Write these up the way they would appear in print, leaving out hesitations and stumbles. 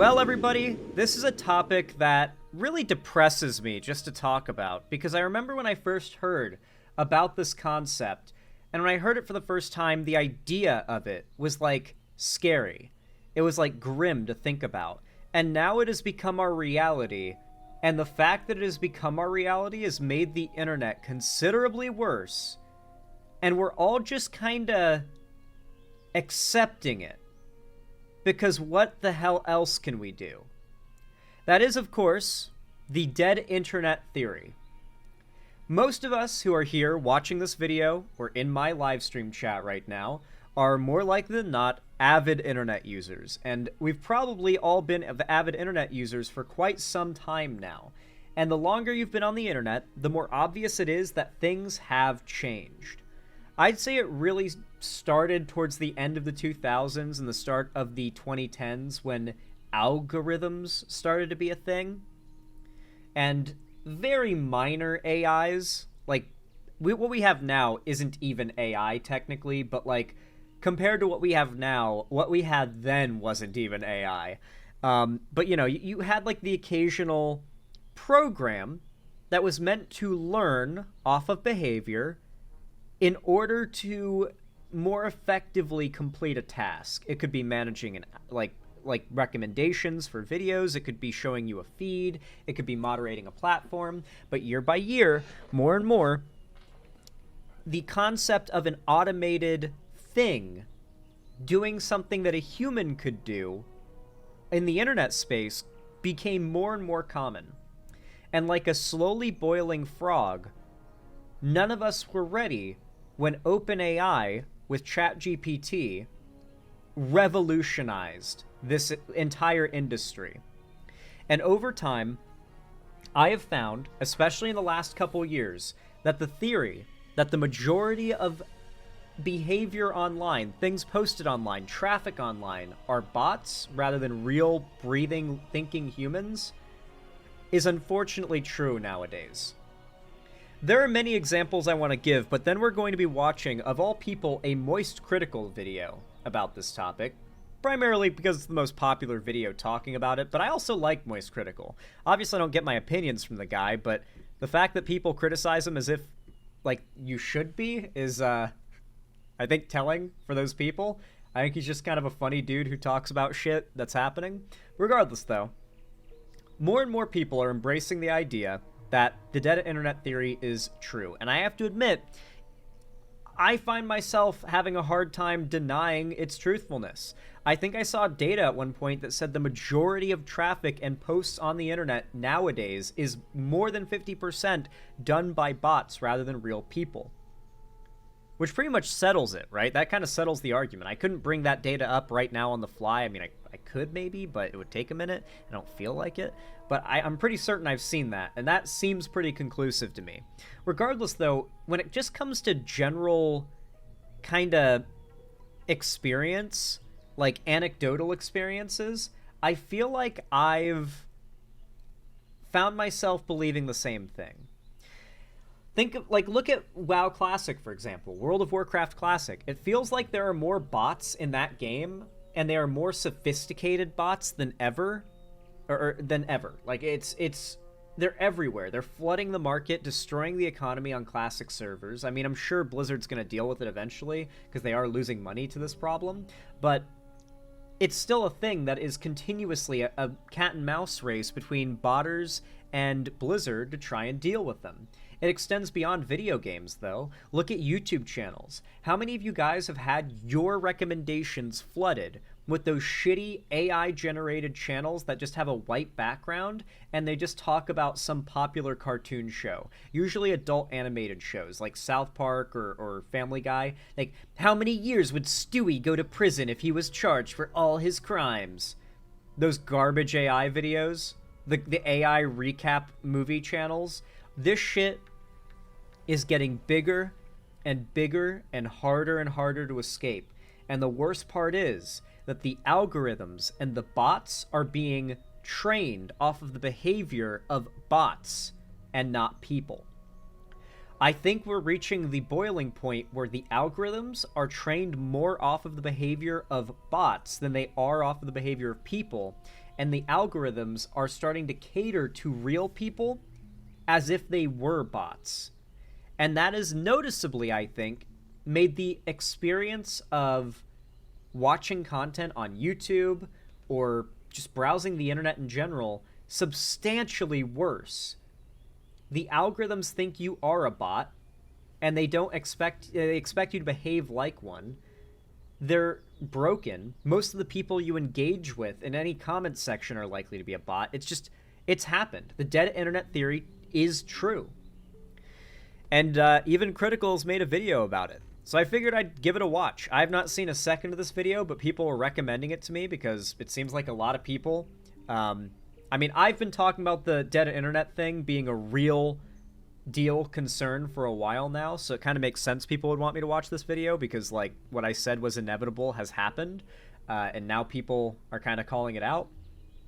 Well, everybody, this is a topic that really depresses me just to talk about, because I remember when I first heard about this concept, and when I heard it for the first time, the idea of it was, like, scary. It was, like, grim to think about. And now it has become our reality, and the fact that it has become our reality has made the internet considerably worse, and we're all just kinda accepting it. Because what the hell else can we do? That is, of course, the dead internet theory. Most of us who are here watching this video, or in my live stream chat right now, are more likely than not avid internet users, and we've probably all been avid internet users for quite some time now. And the longer you've been on the internet, the more obvious it is that things have changed. I'd say it really started towards the end of the 2000s and the start of the 2010s when algorithms started to be a thing. And very minor AIs, like, what we have now isn't even AI technically, but, like, compared to what we have now, what we had then wasn't even AI. But, you know, you had, like, the occasional program that was meant to learn off of behavior in order to more effectively complete a task. It could be managing like recommendations for videos, it could be showing you a feed, it could be moderating a platform, but year by year, more and more, the concept of an automated thing doing something that a human could do in the internet space became more and more common. And like a slowly boiling frog, none of us were ready when OpenAI with ChatGPT revolutionized this entire industry. And over time, I have found, especially in the last couple years, that the theory that the majority of behavior online, things posted online, traffic online, are bots rather than real, breathing, thinking humans, is unfortunately true nowadays. There are many examples I want to give, but then we're going to be watching, of all people, a Moist Critical video about this topic, primarily because it's the most popular video talking about it, but I also like Moist Critical. Obviously, I don't get my opinions from the guy, but the fact that people criticize him as if, like, you should be is, I think, telling for those people. I think he's just kind of a funny dude who talks about shit that's happening. Regardless, though, more and more people are embracing the idea that the dead internet theory is true. And I have to admit, I find myself having a hard time denying its truthfulness. I think I saw data at one point that said the majority of traffic and posts on the internet nowadays is more than 50% done by bots rather than real people. Which pretty much settles it, right? That kind of settles the argument. I couldn't bring that data up right now on the fly. I mean, I could maybe, but it would take a minute. I don't feel like it. But I'm pretty certain I've seen that, and that seems pretty conclusive to me. Regardless, though, when it just comes to general kind of experience, like anecdotal experiences, I feel like I've found myself believing the same thing. Think of, like, look at WoW Classic, for example, World of Warcraft Classic. It feels like there are more bots in that game, and they are more sophisticated bots than ever, or than ever. Like, they're everywhere. They're flooding the market, destroying the economy on Classic servers. I mean, I'm sure Blizzard's going to deal with it eventually, because they are losing money to this problem, but it's still a thing that is continuously a cat and mouse race between botters and Blizzard to try and deal with them. It extends beyond video games, though. Look at YouTube channels. How many of you guys have had your recommendations flooded with those shitty AI-generated channels that just have a white background and they just talk about some popular cartoon show? Usually adult animated shows like South Park or Family Guy. Like, how many years would Stewie go to prison if he was charged for all his crimes? Those garbage AI videos, the AI recap movie channels. This shit is getting bigger and bigger and harder to escape. And the worst part is that the algorithms and the bots are being trained off of the behavior of bots and not people. I think we're reaching the boiling point where the algorithms are trained more off of the behavior of bots than they are off of the behavior of people, and the algorithms are starting to cater to real people as if they were bots. And that is noticeably, I think, made the experience of watching content on YouTube or just browsing the internet in general substantially worse. The algorithms think you are a bot, and they expect you to behave like one. They're broken. Most of the people you engage with in any comment section are likely to be a bot. It's happened. The dead internet theory is true. And even Critical's made a video about it. So I figured I'd give it a watch. I have not seen a second of this video, but people were recommending it to me because it seems like a lot of people... I mean, I've been talking about the dead internet thing being a real deal concern for a while now, so it kind of makes sense people would want me to watch this video because, like, what I said was inevitable has happened, and now people are kind of calling it out.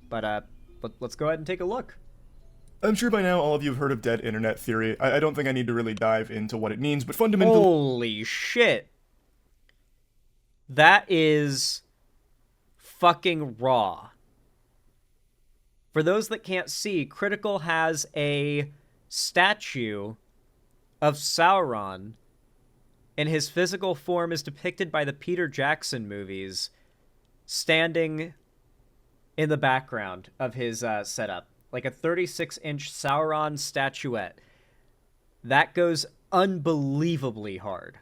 But let's go ahead and take a look. I'm sure by now all of you have heard of dead internet theory. I don't think I need to really dive into what it means, but fundamentally... Holy shit. That is fucking raw. For those that can't see, Critical has a statue of Sauron, and his physical form is depicted by the Peter Jackson movies, standing in the background of his setup. Like a 36-inch Sauron statuette. That goes unbelievably hard.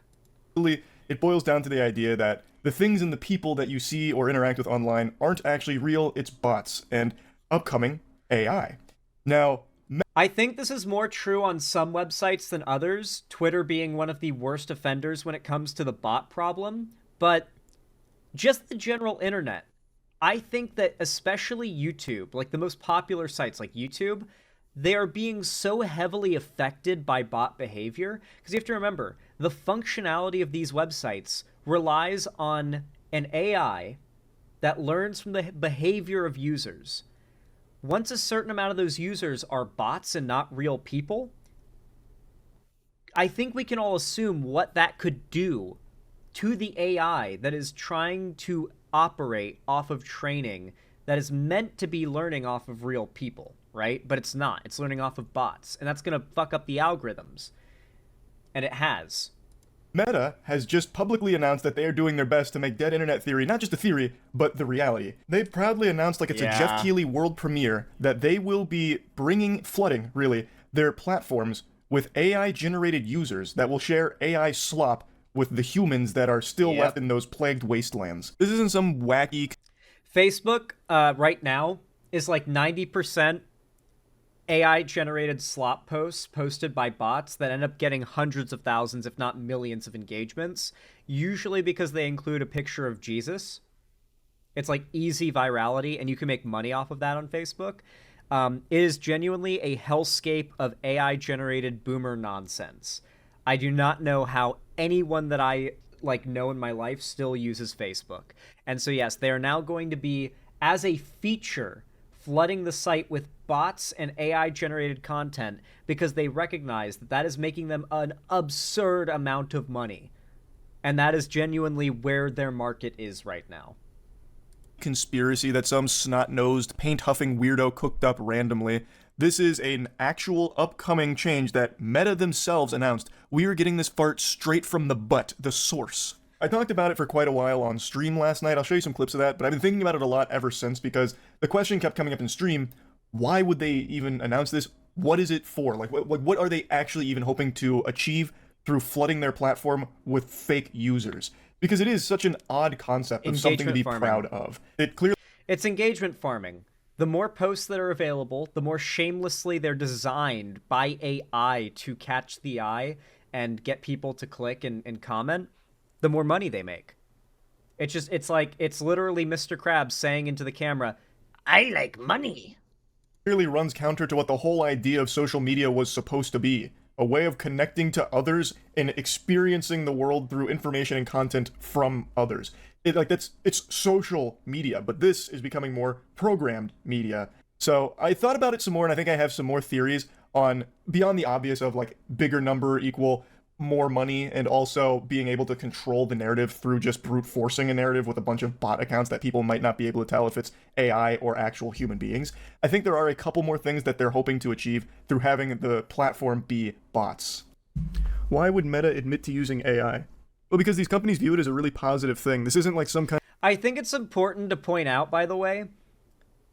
It boils down to the idea that the things and the people that you see or interact with online aren't actually real, it's bots, and upcoming AI. Now, I think this is more true on some websites than others, Twitter being one of the worst offenders when it comes to the bot problem, but just the general internet. I think that especially YouTube, like the most popular sites like YouTube, they are being so heavily affected by bot behavior. Because you have to remember, the functionality of these websites relies on an AI that learns from the behavior of users. Once a certain amount of those users are bots and not real people, I think we can all assume what that could do to the AI that is trying to operate off of training that is meant to be learning off of real people, right? But it's not. It's learning off of bots, and that's going to fuck up the algorithms. And it has. Meta has just publicly announced that they are doing their best to make dead internet theory not just a theory, but the reality. They proudly announced, like it's a Jeff Keighley world premiere, that they will be flooding, really, their platforms with AI-generated users that will share AI slop with the humans that are still left in those plagued wastelands. This isn't some wacky... Facebook, right now, is like 90% AI-generated slop posts posted by bots that end up getting hundreds of thousands, if not millions of engagements, usually because they include a picture of Jesus. It's like easy virality, and you can make money off of that on Facebook. It is genuinely a hellscape of AI-generated boomer nonsense. I do not know how anyone that I know in my life still uses Facebook. And so yes, they are now going to be, as a feature, flooding the site with bots and AI-generated content because they recognize that that is making them an absurd amount of money. And that is genuinely where their market is right now. Conspiracy that some snot-nosed, paint-huffing weirdo cooked up randomly. This is an actual upcoming change that Meta themselves announced. We are getting this fart straight from the butt, the source. I talked about it for quite a while on stream last night. I'll show you some clips of that, but I've been thinking about it a lot ever since because the question kept coming up in stream, why would they even announce this? What is it for? Like, what are they actually even hoping to achieve through flooding their platform with fake users? Because it is such an odd concept of something to be proud of. It's engagement farming. The more posts that are available, the more shamelessly they're designed by AI to catch the eye and get people to click and comment, the more money they make. It's literally Mr. Krabs saying into the camera, "I like money." Clearly runs counter to what the whole idea of social media was supposed to be. A way of connecting to others and experiencing the world through information and content from others. It's social media, but this is becoming more programmed media. So I thought about it some more, and I think I have some more theories on beyond the obvious of like bigger number equal more money and also being able to control the narrative through just brute forcing a narrative with a bunch of bot accounts that people might not be able to tell if it's AI or actual human beings. I think there are a couple more things that they're hoping to achieve through having the platform be bots. Why would Meta admit to using AI? Well, because these companies view it as a really positive thing. This isn't like some kind. I think it's important to point out, by the way,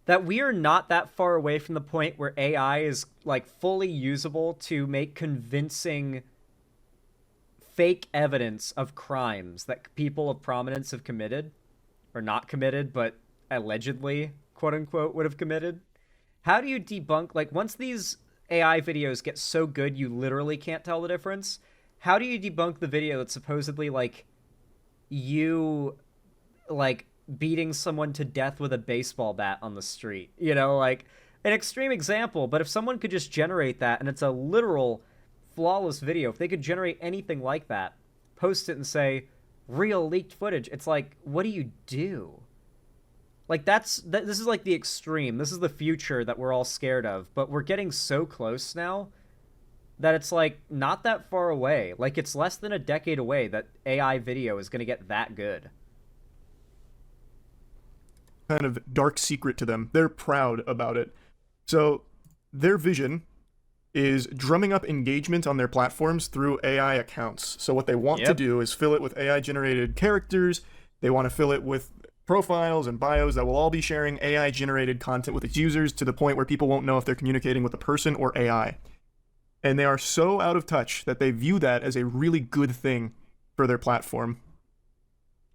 that we are not that far away from the point where AI is like fully usable to make convincing fake evidence of crimes that people of prominence have committed, or not committed, but allegedly, quote unquote, would have committed. How do you debunk, like, once these AI videos get so good you literally can't tell the difference, how do you debunk the video that's supposedly like you like beating someone to death with a baseball bat on the street? You know, like, an extreme example, but if someone could just generate that and it's a literal flawless video, if they could generate anything like that, post it and say real leaked footage, it's like, what do you do? Like, this is like the extreme. This is the future that we're all scared of, but we're getting so close now that it's like not that far away. Like, it's less than a decade away that AI video is going to get that good. Kind of dark secret to them. They're proud about it. So their vision is drumming up engagement on their platforms through AI accounts. So what they want to do is fill it with AI generated characters. They want to fill it with profiles and bios that will all be sharing AI generated content with its users to the point where people won't know if they're communicating with a person or AI. And they are so out of touch that they view that as a really good thing for their platform.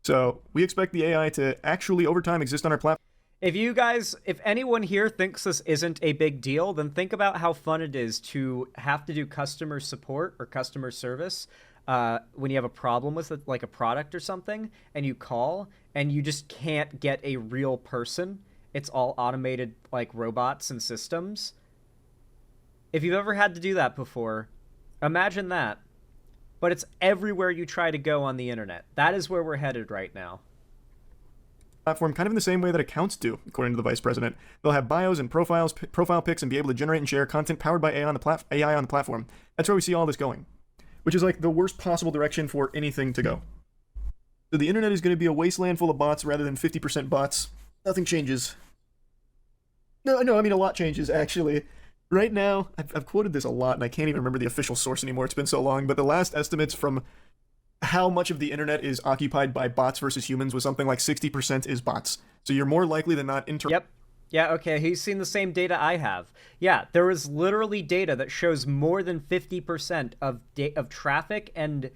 So we expect the AI to actually over time exist on our platform. If anyone here thinks this isn't a big deal, then think about how fun it is to have to do customer support or customer service when you have a problem with like a product or something, and you call and you just can't get a real person. It's all automated like robots and systems. If you've ever had to do that before, imagine that. But it's everywhere you try to go on the internet. That is where we're headed right now. Platform kind of in the same way that accounts do, according to the vice president. They'll have bios and profiles, profile pics, and be able to generate and share content powered by AI on the platform. That's where we see all this going, which is like the worst possible direction for anything to go. So the internet is going to be a wasteland full of bots rather than 50% bots. Nothing changes. No, I mean a lot changes actually. Right now, I've quoted this a lot, and I can't even remember the official source anymore. It's been so long, but the last estimates from how much of the internet is occupied by bots versus humans was something like 60% is bots. So you're more likely than not Yep. Yeah, okay, he's seen the same data I have. Yeah, there is literally data that shows more than 50% of traffic and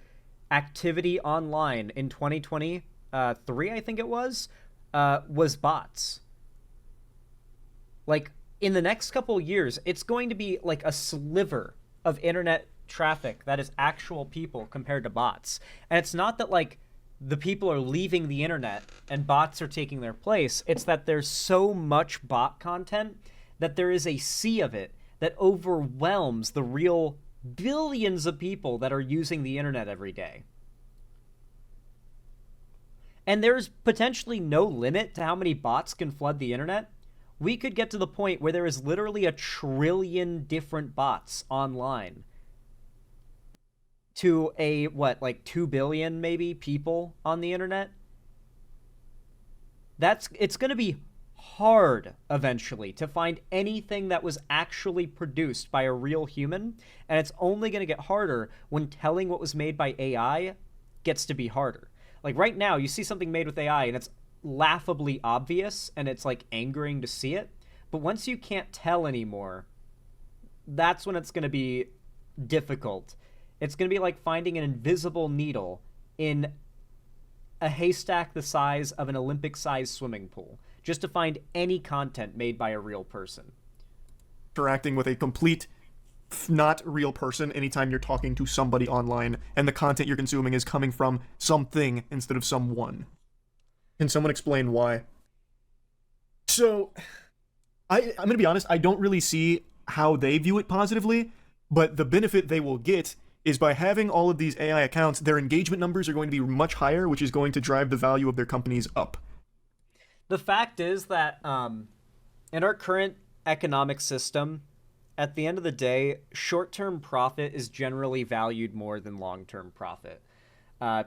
activity online in 2023, I think it was bots. Like, in the next couple years, it's going to be like a sliver of internet traffic that is actual people compared to bots. And it's not that like the people are leaving the internet and bots are taking their place. It's that there's so much bot content that there is a sea of it that overwhelms the real billions of people that are using the internet every day. And there's potentially no limit to how many bots can flood the internet. We could get to the point where there is literally 1 trillion different bots online to like 2 billion maybe people on the internet. It's going to be hard eventually to find anything that was actually produced by a real human, and it's only going to get harder when telling what was made by AI gets to be harder. Like right now, you see something made with AI and it's laughably obvious and it's like angering to see it, but once you can't tell anymore, that's when it's going to be difficult. It's going to be like finding an invisible needle in a haystack the size of an Olympic-sized swimming pool, just to find any content made by a real person. Interacting with a complete not real person anytime you're talking to somebody online, and the content you're consuming is coming from something instead of someone. Can someone explain why? So, I'm going to be honest, I don't really see how they view it positively, but the benefit they will get is by having all of these AI accounts, their engagement numbers are going to be much higher, which is going to drive the value of their companies up. The fact is that in our current economic system, at the end of the day, short-term profit is generally valued more than long-term profit.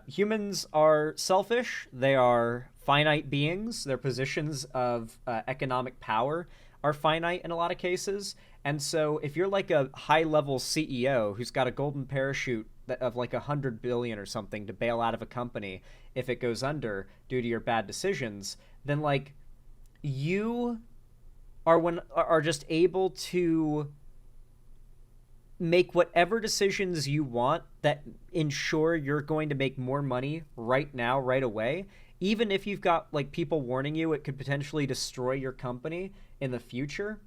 Humans are selfish. They are finite beings. Their positions of economic power are finite in a lot of cases. And so if you're like a high-level CEO who's got a golden parachute of like 100 billion or something to bail out of a company if it goes under due to your bad decisions, then like you are just able to make whatever decisions you want that ensure you're going to make more money right now, right away, even if you've got like people warning you it could potentially destroy your company in the future.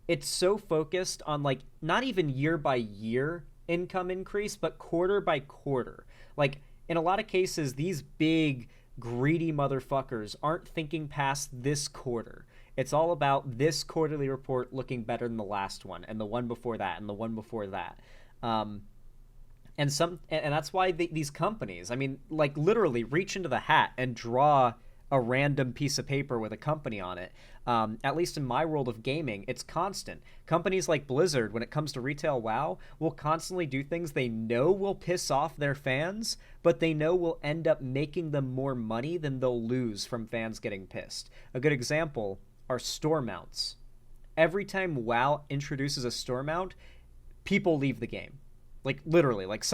It's so focused on like not even year by year income increase, but quarter by quarter. Like in a lot of cases, these big greedy motherfuckers aren't thinking past this quarter. It's all about this quarterly report looking better than the last one, and the one before that, and the one before that. And that's why these companies, I mean, like literally reach into the hat and draw a random piece of paper with a company on it. At least in my world of gaming, it's constant. Companies like Blizzard, when it comes to retail WoW, will constantly do things they know will piss off their fans, but they know will end up making them more money than they'll lose from fans getting pissed. A good example are store mounts. Every time WoW introduces a store mount, people leave the game. Like literally, like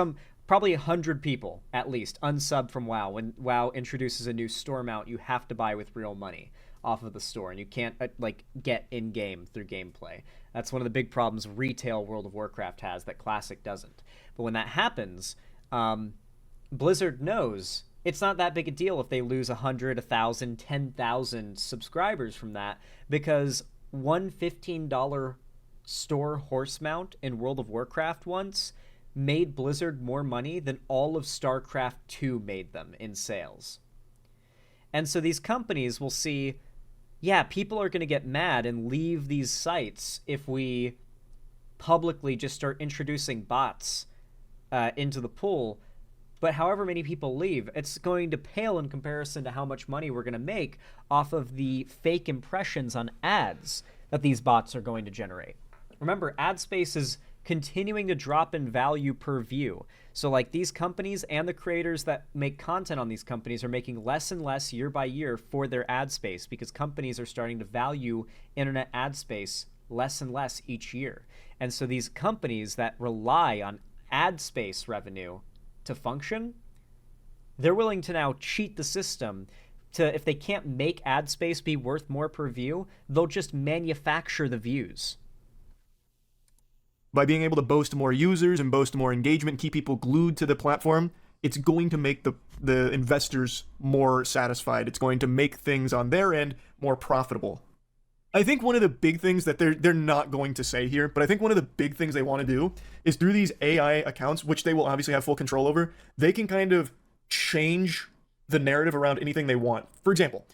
probably 100 people at least unsub from WoW when WoW introduces a new store mount you have to buy with real money off of the store, and you can't like get in game through gameplay. That's one of the big problems retail World of Warcraft has that Classic doesn't. But when that happens, Blizzard knows it's not that big a deal if they lose 100, 1,000, 10,000 subscribers from that, because one $15 store horse mount in World of Warcraft once made Blizzard more money than all of StarCraft 2 made them in sales. And so these companies will see, yeah, people are going to get mad and leave these sites if we publicly just start introducing bots into the pool. But however many people leave, it's going to pale in comparison to how much money we're going to make off of the fake impressions on ads that these bots are going to generate. Remember, ad space is continuing to drop in value per view. So like these companies and the creators that make content on these companies are making less and less year by year for their ad space, because companies are starting to value internet ad space less and less each year. And so these companies that rely on ad space revenue to function, they're willing to now cheat the system to, if they can't make ad space be worth more per view, they'll just manufacture the views. By being able to boast more users and boast more engagement, keep people glued to the platform, it's going to make the investors more satisfied. It's going to make things on their end more profitable. I think one of the big things that they're not going to say here, but I think one of the big things they want to do is through these AI accounts, which they will obviously have full control over, they can kind of change the narrative around anything they want. For example,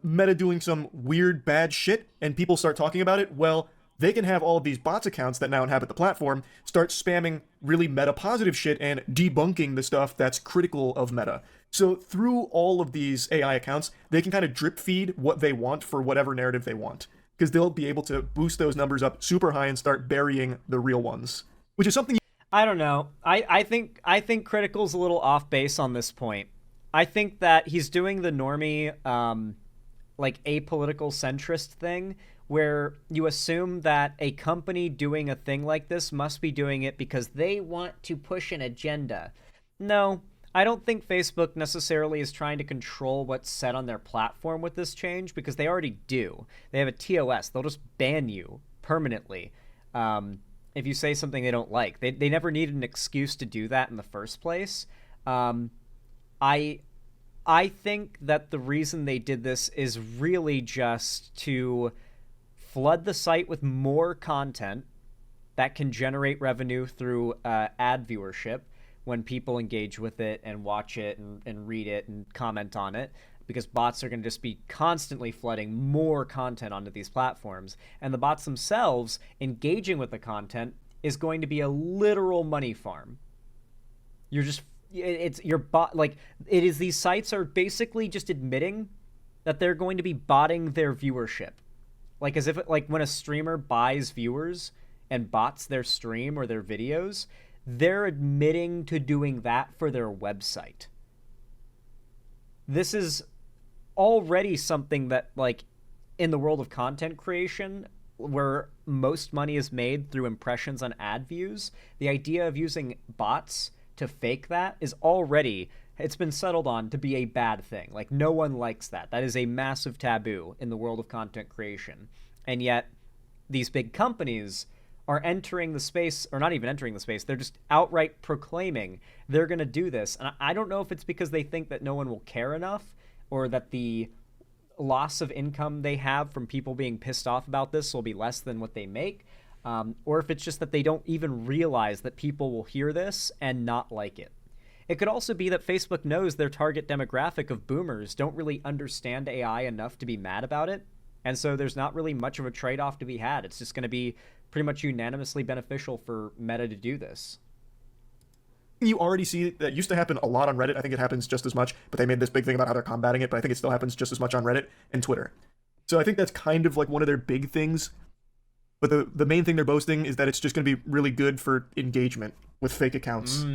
Meta doing some weird bad shit and people start talking about it, well, they can have all of these bots accounts that now inhabit the platform start spamming really meta positive shit and debunking the stuff that's critical of meta. So through all of these AI accounts, they can kind of drip feed what they want for whatever narrative they want, because they'll be able to boost those numbers up super high and start burying the real ones, which is something. I don't know. I think Critical's a little off base on this point. I think that he's doing the normie, like apolitical centrist thing, where you assume that a company doing a thing like this must be doing it because they want to push an agenda. No, I don't think Facebook necessarily is trying to control what's said on their platform with this change, because they already do. They have a TOS. They'll just ban you permanently if you say something they don't like. They never needed an excuse to do that in the first place. I think that the reason they did this is really just to flood the site with more content that can generate revenue through ad viewership when people engage with it and watch it and read it and comment on it, because bots are going to just be constantly flooding more content onto these platforms. And the bots themselves engaging with the content is going to be a literal money farm. These sites are basically just admitting that they're going to be botting their viewership. Like as if like when a streamer buys viewers and bots their stream or their videos, they're admitting to doing that for their website. This is already something that, like, in the world of content creation, where most money is made through impressions on ad views, the idea of using bots to fake that is already, it's been settled on to be a bad thing. Like, no one likes that. That is a massive taboo in the world of content creation. And yet, these big companies are entering the space, or not even entering the space, they're just outright proclaiming they're going to do this. And I don't know if it's because they think that no one will care enough, or that the loss of income they have from people being pissed off about this will be less than what they make, or if it's just that they don't even realize that people will hear this and not like it. It could also be that Facebook knows their target demographic of boomers don't really understand AI enough to be mad about it, and so there's not really much of a trade-off to be had. It's just going to be pretty much unanimously beneficial for Meta to do this. You already see that used to happen a lot on Reddit. I think it happens just as much, but they made this big thing about how they're combating it, but I think it still happens just as much on Reddit and Twitter. So I think that's kind of like one of their big things. But the main thing they're boasting is that it's just going to be really good for engagement with fake accounts.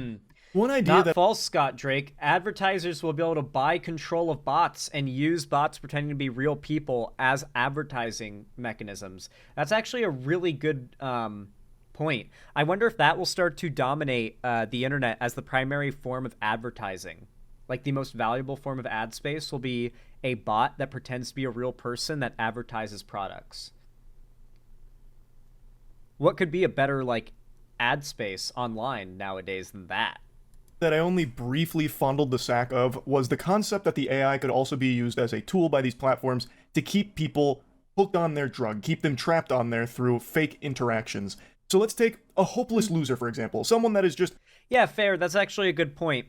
One idea Not that false, Scott Drake. Advertisers will be able to buy control of bots and use bots pretending to be real people as advertising mechanisms. That's actually a really good point. I wonder if that will start to dominate the internet as the primary form of advertising. Like, the most valuable form of ad space will be a bot that pretends to be a real person that advertises products. What could be a better, like, ad space online nowadays than that? that I only briefly fondled the sack of was the concept that the AI could also be used as a tool by these platforms to keep people hooked on their drug, keep them trapped on there through fake interactions. So let's take a hopeless loser, for example, someone that is just... Yeah, fair. That's actually a good point.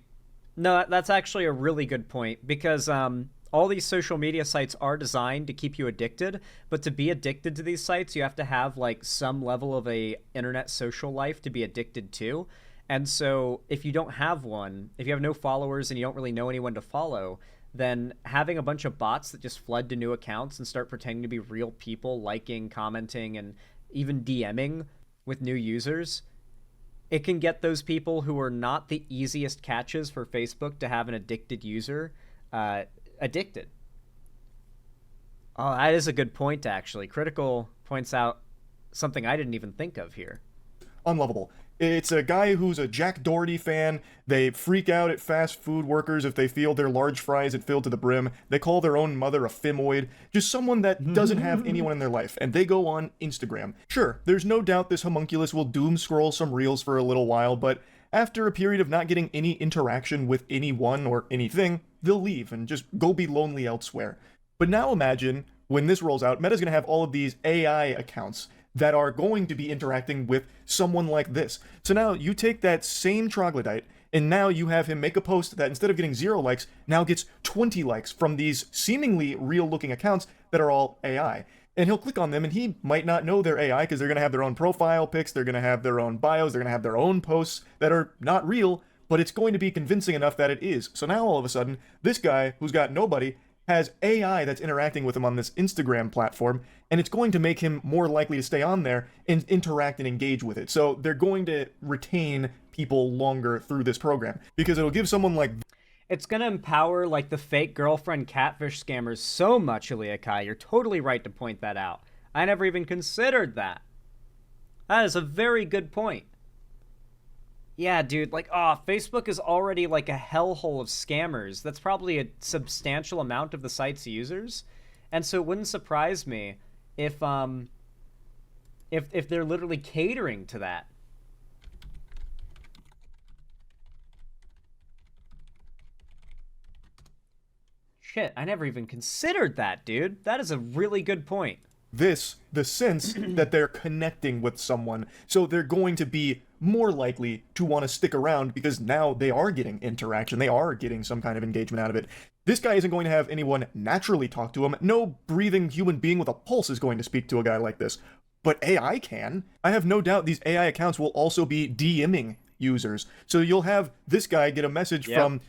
No, that's actually a really good point, because all these social media sites are designed to keep you addicted, but to be addicted to these sites, you have to have like some level of a internet social life to be addicted to. And so if you don't have one, if you have no followers and you don't really know anyone to follow, then having a bunch of bots that just flood to new accounts and start pretending to be real people, liking, commenting, and even DMing with new users, it can get those people who are not the easiest catches for Facebook to have an addicted user addicted. Oh, that is a good point, actually. Critical points out something I didn't even think of here. Unlovable. It's a guy who's a Jack Doherty fan. They freak out at fast food workers if they feel their large fries had filled to the brim. They call their own mother a femoid. Just someone that doesn't have anyone in their life. And they go on Instagram. Sure, there's no doubt this homunculus will doom scroll some reels for a little while, but after a period of not getting any interaction with anyone or anything, they'll leave and just go be lonely elsewhere. But now imagine, when this rolls out, Meta's going to have all of these AI accounts that are going to be interacting with someone like this. So now you take that same troglodyte, and now you have him make a post that instead of getting 0 likes, now gets 20 likes from these seemingly real-looking accounts that are all AI. And he'll click on them, and he might not know they're AI because they're going to have their own profile pics, they're going to have their own bios, they're going to have their own posts that are not real, but it's going to be convincing enough that it is. So now all of a sudden, this guy who's got nobody has AI that's interacting with him on this Instagram platform, and it's going to make him more likely to stay on there and interact and engage with it. So they're going to retain people longer through this program, because it'll give someone like... It's going to empower, like, the fake girlfriend catfish scammers so much, Iliakai. You're totally right to point that out. I never even considered that. That is a very good point. Yeah, dude, like, Facebook is already, like, a hellhole of scammers. That's probably a substantial amount of the site's users. And so it wouldn't surprise me if they're literally catering to that. Shit, I never even considered that, dude. That is a really good point. The sense that they're connecting with someone, so they're going to be more likely to want to stick around because now they are getting interaction, they are getting some kind of engagement out of it. This guy isn't going to have anyone naturally talk to him. No breathing human being with a pulse is going to speak to a guy like this. But AI can. I have no doubt these AI accounts will also be DMing users. So you'll have this guy get a message from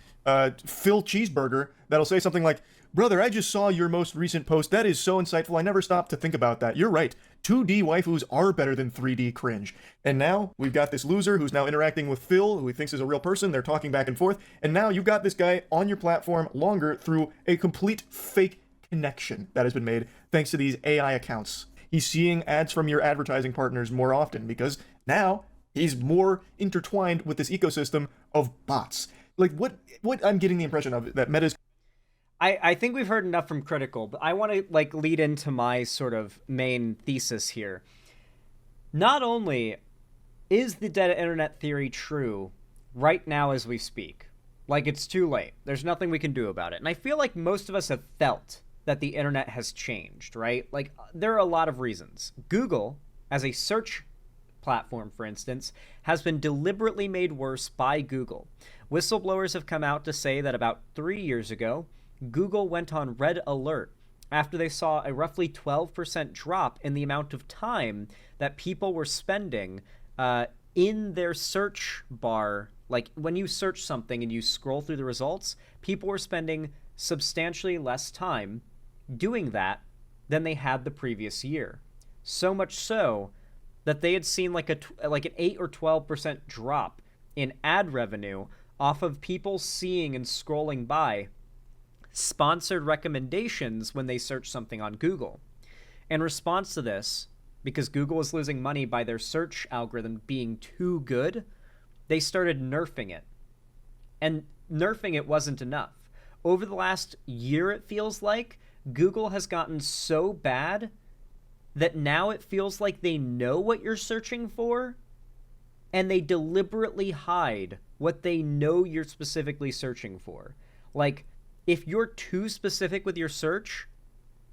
Phil Cheeseburger that'll say something like, "Brother, I just saw your most recent post. That is so insightful. I never stopped to think about that. You're right. 2D waifus are better than 3D cringe." And now we've got this loser who's now interacting with Phil, who he thinks is a real person. They're talking back and forth. And now you've got this guy on your platform longer through a complete fake connection that has been made thanks to these AI accounts. He's seeing ads from your advertising partners more often because now he's more intertwined with this ecosystem of bots. Like what I'm getting the impression of that Meta's. I think we've heard enough from Critical, but I want to like lead into my sort of main thesis here. Not only is the dead internet theory true right now as we speak, like it's too late. There's nothing we can do about it. And I feel like most of us have felt that the internet has changed, right? Like there are a lot of reasons. Google, as a search platform, for instance, has been deliberately made worse by Google. Whistleblowers have come out to say that about 3 years ago, Google went on red alert after they saw a roughly 12% drop in the amount of time that people were spending in their search bar. Like when you search something and you scroll through the results, people were spending substantially less time doing that than they had the previous year. So much so that they had seen like an 8 or 12% drop in ad revenue off of people seeing and scrolling by sponsored recommendations when they search something on Google. In response to this, because Google is losing money by their search algorithm being too good, they started nerfing it. And nerfing it wasn't enough. Over the last year, it feels like, Google has gotten so bad that now it feels like they know what you're searching for, and they deliberately hide what they know you're specifically searching for. Like, if you're too specific with your search,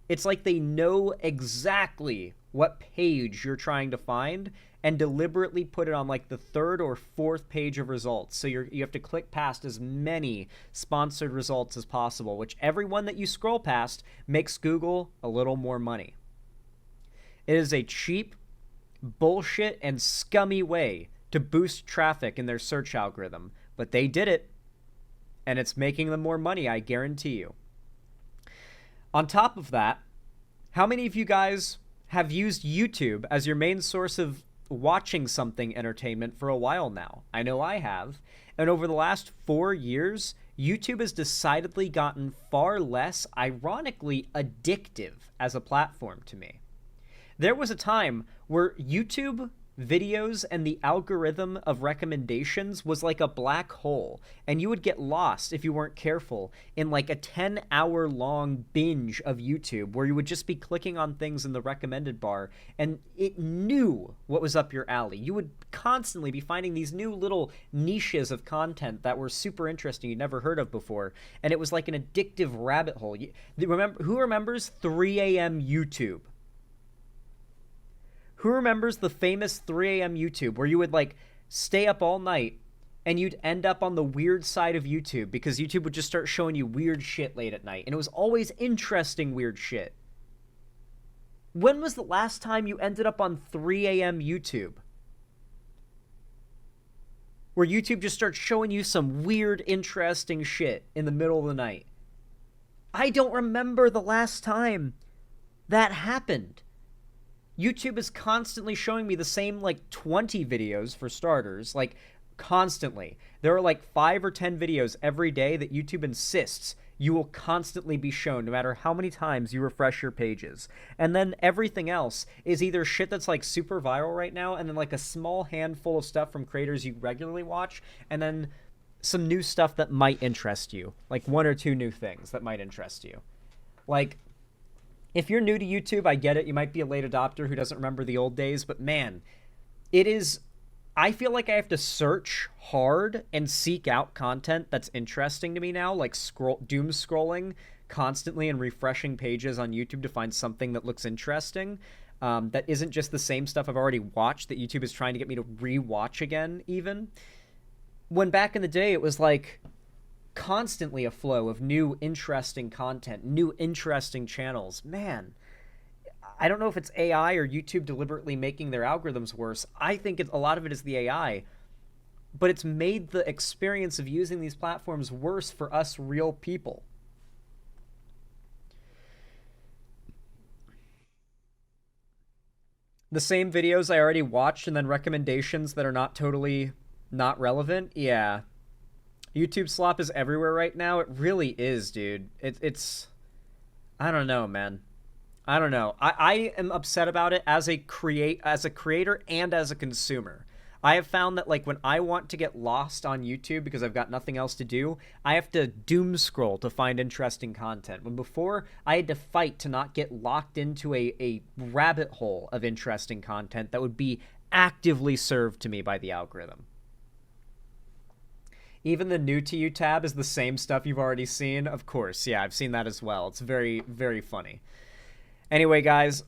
it's like they know exactly what page you're trying to find and deliberately put it on like the third or fourth page of results. So you have to click past as many sponsored results as possible, which every one that you scroll past makes Google a little more money. It is a cheap, bullshit, and scummy way to boost traffic in their search algorithm, but they did it, and it's making them more money, I guarantee you. On top of that, how many of you guys have used YouTube as your main source of watching something entertainment for a while now? I know I have. And over the last 4 years, YouTube has decidedly gotten far less, ironically, addictive as a platform to me. There was a time where YouTube videos and the algorithm of recommendations was like a black hole, and you would get lost if you weren't careful in like a 10-hour long binge of YouTube where you would just be clicking on things in the recommended bar and it knew what was up your alley. You would constantly be finding these new little niches of content that were super interesting you'd never heard of before, and it was like an addictive rabbit hole. Who remembers 3 a.m. YouTube? Who remembers the famous 3 a.m. YouTube where you would like stay up all night and you'd end up on the weird side of YouTube because YouTube would just start showing you weird shit late at night, and it was always interesting weird shit. When was the last time you ended up on 3 a.m. YouTube? Where YouTube just starts showing you some weird, interesting shit in the middle of the night. I don't remember the last time that happened. YouTube is constantly showing me the same, like, 20 videos, for starters, like, constantly. There are, like, 5 or 10 videos every day that YouTube insists you will constantly be shown, no matter how many times you refresh your pages. And then everything else is either shit that's, like, super viral right now, and then, like, a small handful of stuff from creators you regularly watch, and then some new stuff that might interest you. Like, 1 or 2 new things that might interest you. Like, if you're new to YouTube, I get it. You might be a late adopter who doesn't remember the old days, but man, it is... I feel like I have to search hard and seek out content that's interesting to me now, like doom scrolling constantly and refreshing pages on YouTube to find something that looks interesting, that isn't just the same stuff I've already watched that YouTube is trying to get me to re-watch again, even. When back in the day, it was like constantly a flow of new interesting content, new interesting channels. Man, I don't know if it's AI or YouTube deliberately making their algorithms worse. I think a lot of it is the AI. but it's made the experience of using these platforms worse for us real people. The same videos I already watched and then recommendations that are not relevant. Yeah. YouTube slop is everywhere right now. It really is, dude. It's I don't know, man. I don't know. I am upset about it as a creator and as a consumer. I have found that, like, when I want to get lost on YouTube because I've got nothing else to do, I have to doom scroll to find interesting content. When before, I had to fight to not get locked into a rabbit hole of interesting content that would be actively served to me by the algorithm. Even the new to you tab is the same stuff you've already seen. Of course, yeah, I've seen that as well. It's very, very funny. Anyway, guys,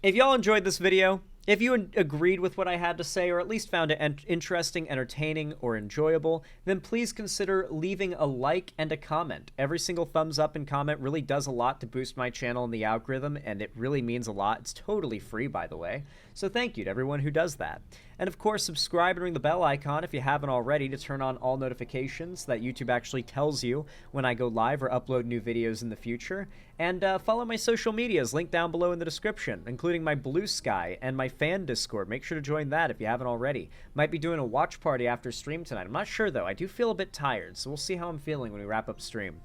if y'all enjoyed this video, if you agreed with what I had to say, or at least found it interesting, entertaining, or enjoyable, then please consider leaving a like and a comment. Every single thumbs up and comment really does a lot to boost my channel and the algorithm, and it really means a lot. It's totally free, by the way. So thank you to everyone who does that. And of course, subscribe and ring the bell icon if you haven't already to turn on all notifications so that YouTube actually tells you when I go live or upload new videos in the future. And follow my social medias, linked down below in the description, including my Blue Sky and my fan Discord. Make sure to join that if you haven't already. Might be doing a watch party after stream tonight. I'm not sure, though. I do feel a bit tired, so we'll see how I'm feeling when we wrap up stream.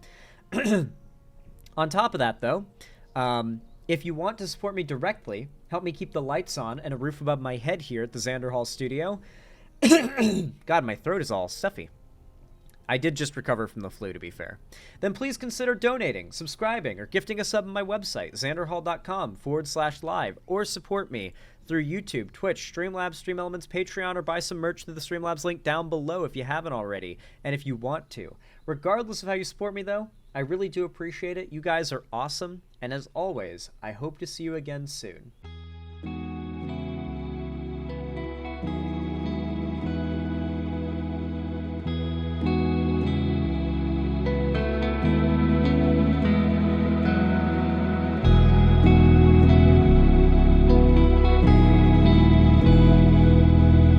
On top of that, though, if you want to support me directly, help me keep the lights on and a roof above my head here at the Xander Hall studio. God, my throat is all stuffy. I did just recover from the flu, to be fair. Then please consider donating, subscribing, or gifting a sub on my website, xanderhall.com/live, or support me through YouTube, Twitch, Streamlabs, StreamElements, Patreon, or buy some merch through the Streamlabs link down below if you haven't already, and if you want to. Regardless of how you support me, though, I really do appreciate it. You guys are awesome, and as always, I hope to see you again soon.